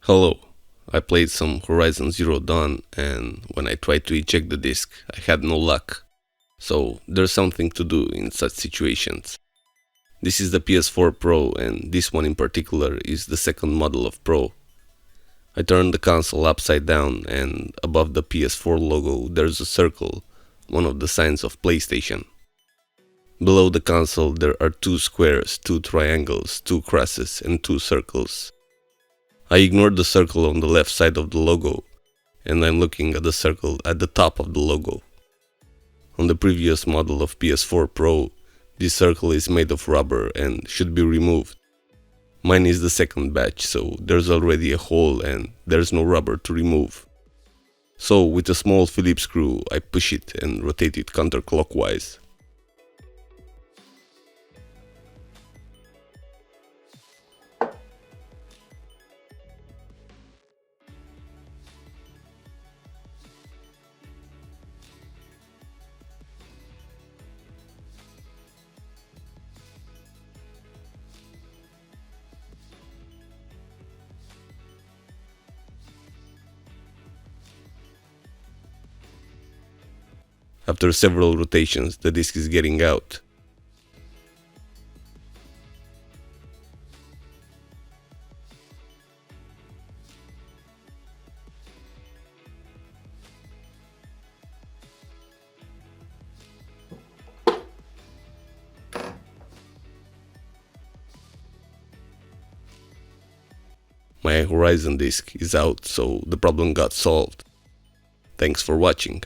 Hello, I played some Horizon Zero Dawn, and when I tried to eject the disc, I had no luck. So there's something to do in such situations. This is the PS4 Pro, and this one in particular is the second model of Pro. I turned the console upside down, and above the PS4 logo there's a circle, one of the signs of PlayStation. Below the console there are two squares, two triangles, two crosses, and two circles. I ignored the circle on the left side of the logo, and I'm looking at the circle at the top of the logo. On the previous model of PS4 Pro, this circle is made of rubber and should be removed. Mine is the second batch, so there's already a hole and there's no rubber to remove. So with a small Phillips screw, I push it and rotate it counterclockwise. After several rotations, the disc is getting out. My Horizon disc is out, so the problem got solved. Thanks for watching.